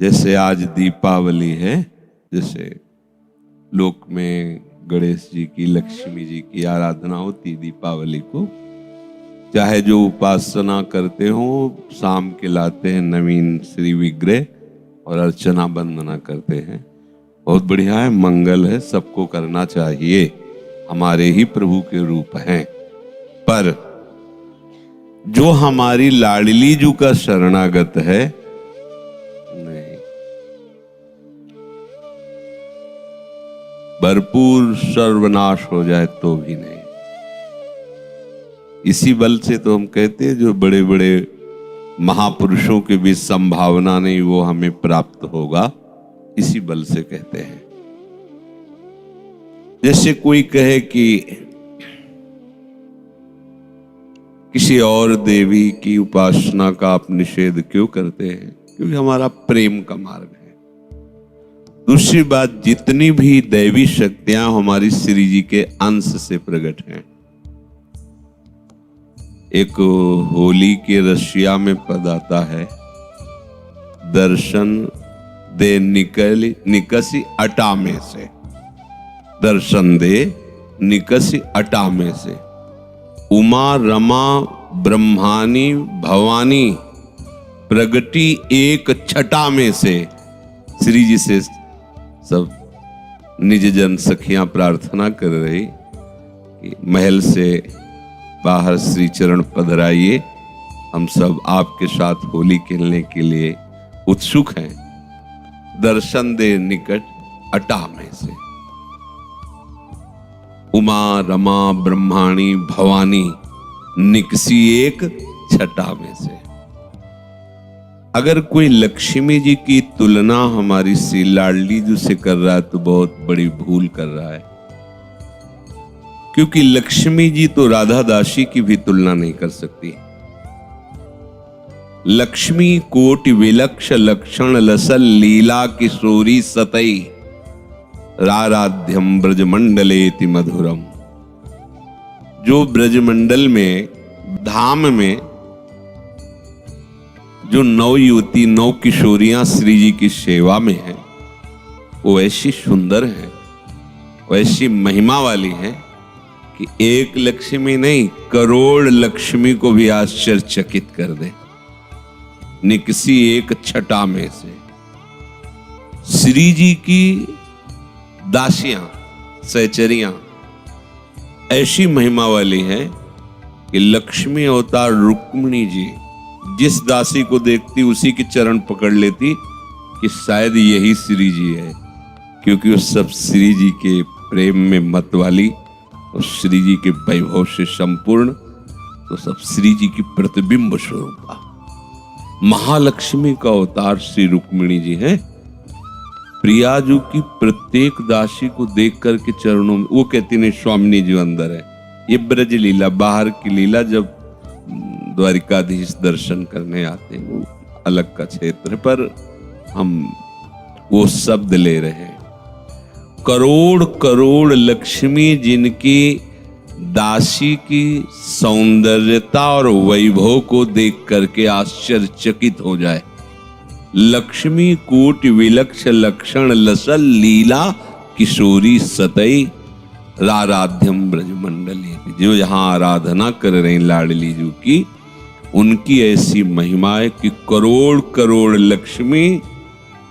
जैसे आज दीपावली है, जैसे लोक में गणेश जी की, लक्ष्मी जी की आराधना होती दीपावली को, चाहे जो उपासना करते हो शाम के लाते हैं नवीन श्री विग्रह और अर्चना वंदना करते हैं। बहुत बढ़िया है, मंगल है, सबको करना चाहिए, हमारे ही प्रभु के रूप हैं। पर जो हमारी लाडली जू का शरणागत है, नहीं, भरपूर सर्वनाश हो जाए तो भी नहीं। इसी बल से तो हम कहते हैं जो बड़े बड़े महापुरुषों के भी संभावना नहीं वो हमें प्राप्त होगा, इसी बल से कहते हैं। जैसे कोई कहे कि किसी और देवी की उपासना का आप निषेध क्यों करते हैं? क्योंकि हमारा प्रेम का मार्ग है। दूसरी बात, जितनी भी दैवी शक्तियां हमारी श्री जी के अंश से प्रकट हैं। एक होली के रशिया में पद आता है, दर्शन दे निकसी अटा में से, दर्शन दे निकसी अटा में से, उमा रमा ब्रह्मानी भवानी प्रगति एक छटा में से। श्री जी से सब निज जन सखियां प्रार्थना कर रही कि महल से बाहर श्री चरण पधराइए, हम सब आपके साथ होली खेलने के लिए उत्सुक हैं। दर्शन दे निकट अटा में से, उमा रमा ब्रह्माणी भवानी निकसी एक छटा में से। अगर कोई लक्ष्मी जी की तुलना हमारी श्री लाडली जी से कर रहा है तो बहुत बड़ी भूल कर रहा है, क्योंकि लक्ष्मी जी तो राधा दासी की भी तुलना नहीं कर सकती। लक्ष्मी कोटि विलक्ष लक्षण लसल लीला किशोरी सतई, राराध्यम ब्रजमंडलेति मधुरम। जो ब्रजमंडल में, धाम में जो नौ युवती, नौ किशोरियां श्री जी की सेवा में हैं, वो ऐसी सुंदर हैं, वैसी महिमा वाली हैं कि एक लक्ष्मी नहीं, करोड़ लक्ष्मी को भी आश्चर्यचकित कर दे। निकसी एक छटा में से। श्री जी की दासियां, सहचरियां ऐसी महिमा वाली हैं कि लक्ष्मी अवतार रुक्मिणी जी जिस दासी को देखती उसी के चरण पकड़ लेती कि शायद यही श्री जी है, क्योंकि वो सब श्री जी के प्रेम में मत वाली और श्री जी के वैभव से संपूर्ण, तो सब श्री जी की प्रतिबिंब स्वरूपा महालक्ष्मी का अवतार श्री रुक्मिणी जी हैं। प्रियाजू की प्रत्येक दासी को देख करके चरणों में वो कहती नहीं स्वामिनी जी अंदर है। ये ब्रज लीला, बाहर की लीला, जब द्वारिकाधीश दर्शन करने आते हैं वो अलग का क्षेत्र, पर हम वो शब्द ले रहे हैं। करोड़ करोड़ लक्ष्मी जिनकी दासी की सौंदर्यता और वैभव को देख करके आश्चर्यचकित हो जाए। लक्ष्मी कोटि विलक्ष लक्षण लसल लीला किशोरी सतई, राराध्यम ब्रजमंडली। जो जहां आराधना कर रहे हैं लाडली जी की, उनकी ऐसी महिमा है कि करोड़ करोड़ लक्ष्मी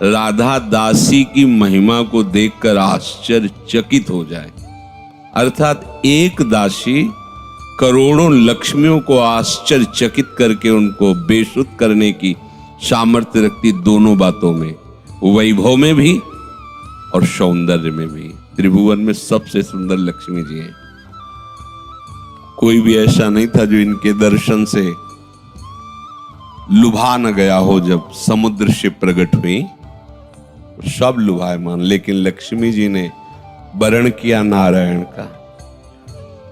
राधा दासी की महिमा को देखकर आश्चर्यचकित हो जाए। अर्थात एक दासी करोड़ों लक्ष्मियों को आश्चर्यचकित करके उनको बेसुध करने की सामर्थ्य रखती, दोनों बातों में, वैभव में भी और सौंदर्य में भी। त्रिभुवन में सबसे सुंदर लक्ष्मी जी हैं। कोई भी ऐसा नहीं था जो इनके दर्शन से लुभा न गया हो। जब समुद्र से प्रकट हुई सब लुभायमान, लेकिन लक्ष्मी जी ने वरण किया नारायण का,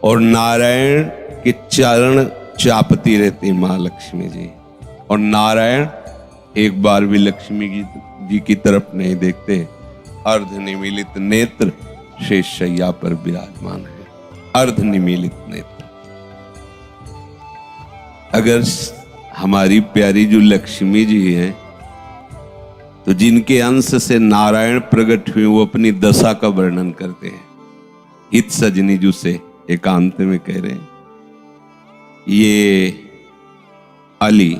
और नारायण के चरण चापती रहती मां लक्ष्मी जी, और नारायण एक बार भी लक्ष्मी जी की तरफ नहीं देखते। अर्ध निमीलित नेत्र शेष शैया पर विराजमान है। अर्ध निमीलित नेत्र। अगर हमारी प्यारी जो लक्ष्मी जी हैं तो जिनके अंश से नारायण प्रकट हुए वो अपनी दशा का वर्णन करते हैं। हित सजनी जू से एकांत में कह रहे हैं, ये अली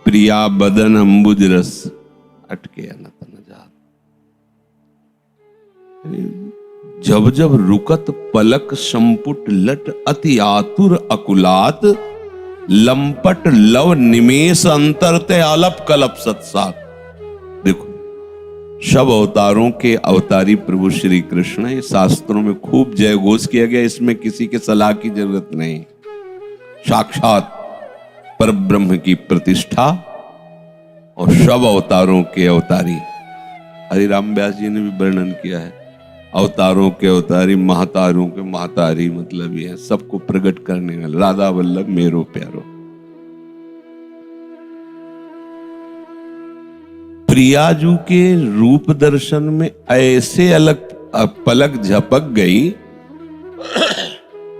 प्रिया बदन अंबुज रस अटके अनत न जात। जब जब रुकत पलक संपुट लट अति आतुर अकुलात, लंपट लव निमेष अंतर ते अलप कलप सत्सात। देखो सब अवतारों के अवतारी प्रभु श्री कृष्ण है। शास्त्रों में खूब जय घोष किया गया, इसमें किसी के सलाह की जरूरत नहीं। साक्षात पर ब्रह्म की प्रतिष्ठा और सब अवतारों के अवतारी। हरिराम व्यास जी ने भी वर्णन किया है, अवतारों के अवतारी महतारों के महतारी, मतलब ये सबको प्रकट करने वाले राधा वल्लभ मेरो प्यारो। प्रियाजू के रूप दर्शन में ऐसे अलग पलक झपक गई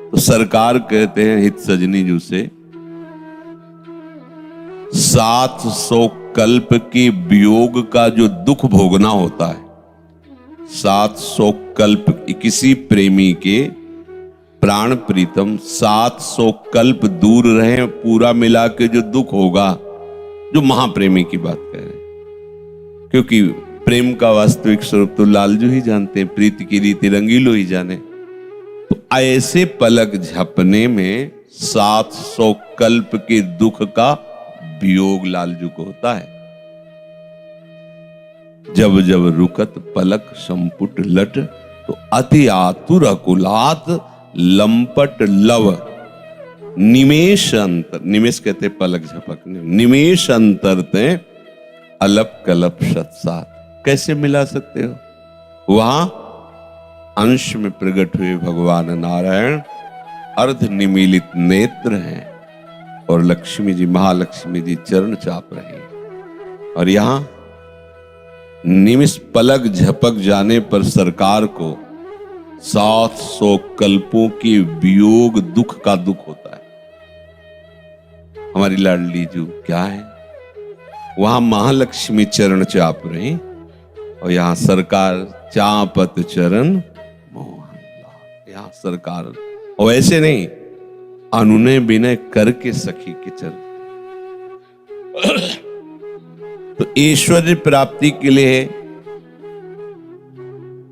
तो सरकार कहते हैं हित सजनी जू से, 700 कल्प के वियोग का जो दुख भोगना होता है, 700 कल्प किसी प्रेमी के प्राण प्रीतम 700 कल्प दूर रहे, पूरा मिला के जो दुख होगा, जो महाप्रेमी की बात कह रहे हैं, क्योंकि प्रेम का वास्तविक स्वरूप तो लालजू ही जानते हैं, प्रीति की रीति रंगीलो ही जाने। तो ऐसे पलक झपने में 700 कल्प के दुख का वियोग लालजू को होता है। जब जब रुकत पलक संपुट लट, तो अति आतुर अकुलात लंपट लव निमेष अंतर, निमेष कहते पलक झपकने, निमेष अंतर ते अलप कलप सत्सात। कैसे मिला सकते हो? वहां अंश में प्रकट हुए भगवान नारायण अर्ध निमीलित नेत्र हैं और लक्ष्मी जी, महालक्ष्मी जी चरण चाप रहे हैं। और यहां निमिष पलक झपक जाने पर सरकार को 700 कल्पों के वियोग दुख का दुख होता है। हमारी लाडली जो क्या है, वहां महालक्ष्मी चरण चाप रही और यहां सरकार चापत चरण मोहन लाल। यहां सरकार और ऐसे नहीं, अनुनय विनय करके सखी के चरण। तो ऐश्वर्य प्राप्ति के लिए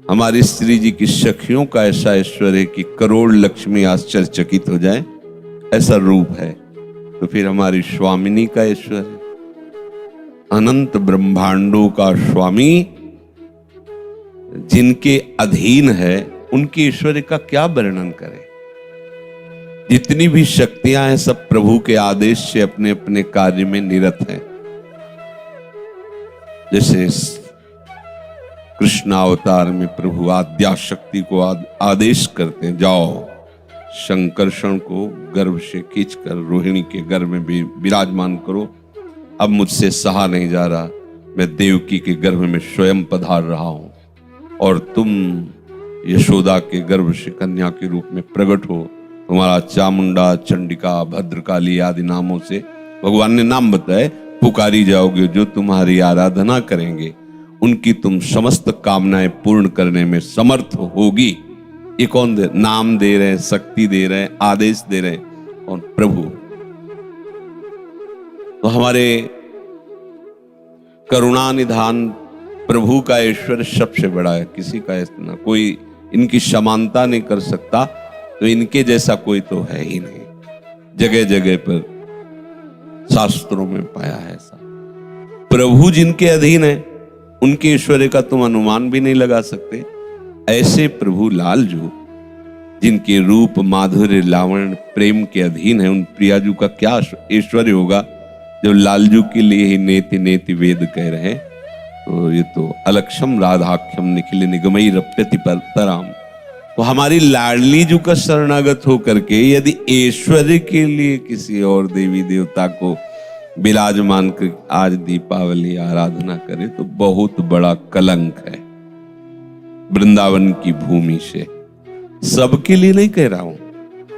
हमारी श्री जी की सखियों का ऐसा ऐश्वर्य कि करोड़ लक्ष्मी आश्चर्यचकित हो जाए, ऐसा रूप है। तो फिर हमारी स्वामिनी का ऐश्वर्य, अनंत ब्रह्मांडों का स्वामी जिनके अधीन है, उनके ऐश्वर्य का क्या वर्णन करें। जितनी भी शक्तियां हैं सब प्रभु के आदेश से अपने अपने कार्य में निरत हैं। जैसे कृष्णावतार में प्रभु आद्या शक्ति को आदेश करते हैं, जाओ शंकरषण को गर्भ से खींचकर रोहिणी के गर्भ में विराजमान करो। अब मुझसे सहा नहीं जा रहा, मैं देवकी के गर्भ में स्वयं पधार रहा हूं और तुम यशोदा के गर्भ से कन्या के रूप में प्रकट हो। तुम्हारा चामुंडा, चंडिका, भद्रकाली आदि नामों से भगवान ने नाम बताए, पुकारी जाओगे। जो तुम्हारी आराधना करेंगे उनकी तुम समस्त कामनाएं पूर्ण करने में समर्थ होगी। ये कौन दे? नाम दे रहे हैं, शक्ति दे रहे हैं, आदेश दे रहे हैं, और प्रभु। तो हमारे करुणा निधान प्रभु का ऐश्वर्य सबसे बड़ा है, किसी का ऐसा कोई इनकी समानता नहीं कर सकता। तो इनके जैसा कोई तो है ही नहीं। जगह जगह पर शास्त्रों में पाया है ऐसा। प्रभु जिनके अधीन है उनके ऐश्वर्य का तुम अनुमान भी नहीं लगा सकते। ऐसे प्रभु लालजू जिनके रूप माधुर्य लावण्य प्रेम के अधीन है, उन प्रियाजू का क्या ऐश्वर्य होगा जो लालजू के लिए ही नेति नेति वेद कह रहे हैं। तो ये तो अलक्षम राधाख्यम निखिल निगमई रप्यति परतराम। तो हमारी लाडली जू का शरणागत होकर के यदि ऐश्वर्य के लिए किसी और देवी देवता को विराजमान कर आज दीपावली आराधना करे तो बहुत बड़ा कलंक है। वृंदावन की भूमि से सबके लिए नहीं कह रहा हूं,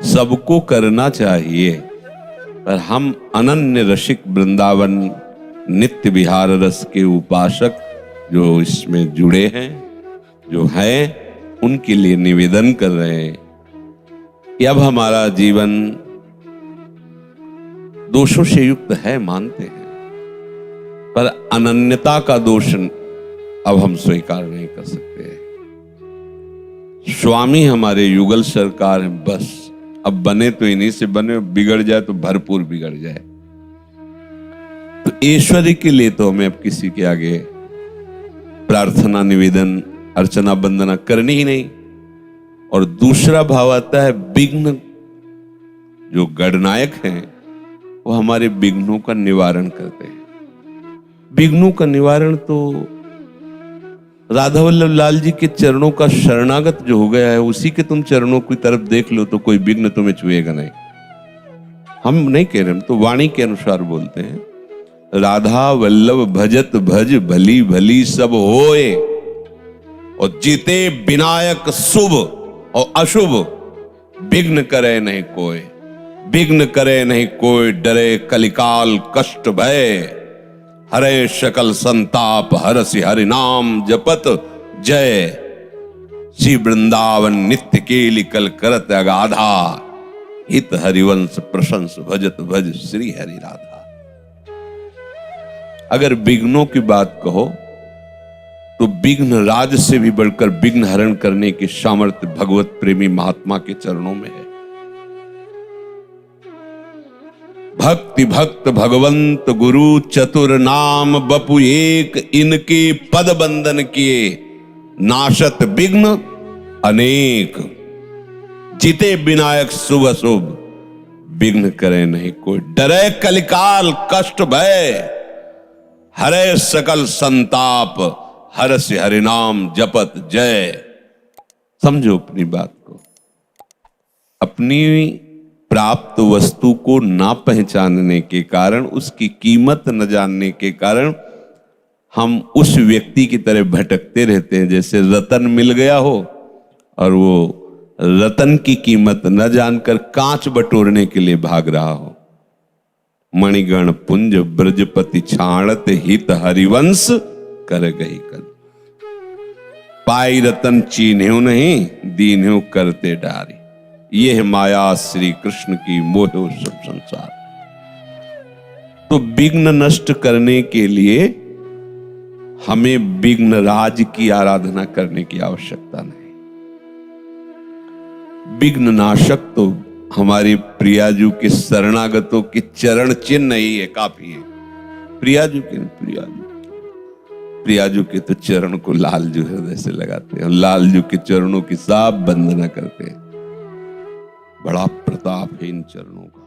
सबको करना चाहिए, पर हम अनन्य रसिक वृंदावन नित्य विहार रस के उपासक जो इसमें जुड़े हैं, जो हैं, उनके लिए निवेदन कर रहे हैं कि अब हमारा जीवन दोषों से युक्त है, मानते हैं, पर अनन्यता का दोष अब हम स्वीकार नहीं कर सकते। स्वामी हमारे युगल सरकार है, बस अब बने तो इन्हीं से बने, बिगड़ जाए तो भरपूर बिगड़ जाए। तो ऐश्वर्य के लिए तो हमें अब किसी के आगे प्रार्थना, निवेदन, अर्चना, वंदना करनी ही नहीं। और दूसरा भाव आता है विघ्न। जो गणनायक हैं वो हमारे विघ्नों का निवारण करते हैं। विघ्नों का निवारण तो राधा वल्लभ लाल जी के चरणों का शरणागत जो हो गया है, उसी के तुम चरणों की तरफ देख लो तो कोई विघ्न तुम्हें छुएगा नहीं। हम नहीं कह रहे, हम तो वाणी के अनुसार बोलते हैं। राधा वल्लभ भजत भज भली भली सब होए, और जीते विनायक शुभ और अशुभ, विघ्न करे नहीं कोई, विघ्न करे नहीं कोई, डरे कलिकाल कष्ट भय, हरे सकल संताप, हरसि हरि नाम जपत जय, श्री वृंदावन नित्य केली कल करत अगाधा, हित हरिवंश प्रशंस भजत भज श्री हरि राधा। अगर विघ्नों की बात कहो तो विघ्न राज से भी बढ़कर विघ्न हरण करने की सामर्थ्य भगवत प्रेमी महात्मा के चरणों में है। भक्ति भक्त भगवंत गुरु चतुर नाम बपु एक, इनके पद बंदन किए नाशत विघ्न अनेक, जिते विनायक शुभ अशुभ, विघ्न करे नहीं कोई, डरे कलिकाल कष्ट भय, हरे सकल संताप, हरसि हरि नाम जपत जय। समझो अपनी बात को। अपनी प्राप्त वस्तु को ना पहचानने के कारण, उसकी कीमत न जानने के कारण हम उस व्यक्ति की तरह भटकते रहते हैं जैसे रतन मिल गया हो और वो रतन की कीमत न जानकर कांच बटोरने के लिए भाग रहा हो। मणिगण पुंज ब्रजपति छाणत, हित हरिवंश कर गई कल, पाई रतन चीन्ह्यो नहीं, दीन्ह्यो करते डारी, ये है माया श्री कृष्ण की मोह सब संसार। तो विघ्न नष्ट करने के लिए हमें विघ्न राज की आराधना करने की आवश्यकता नहीं। विघ्न नाशक तो हमारे प्रियाजू के शरणागतों के चरण चिन्ह ही है, काफी है। प्रियाजू के तो चरण को लालजू हृदय से लगाते हैं, लालजू के चरणों की साफ वंदना करते हैं। बड़ा प्रताप है इन चरणों का।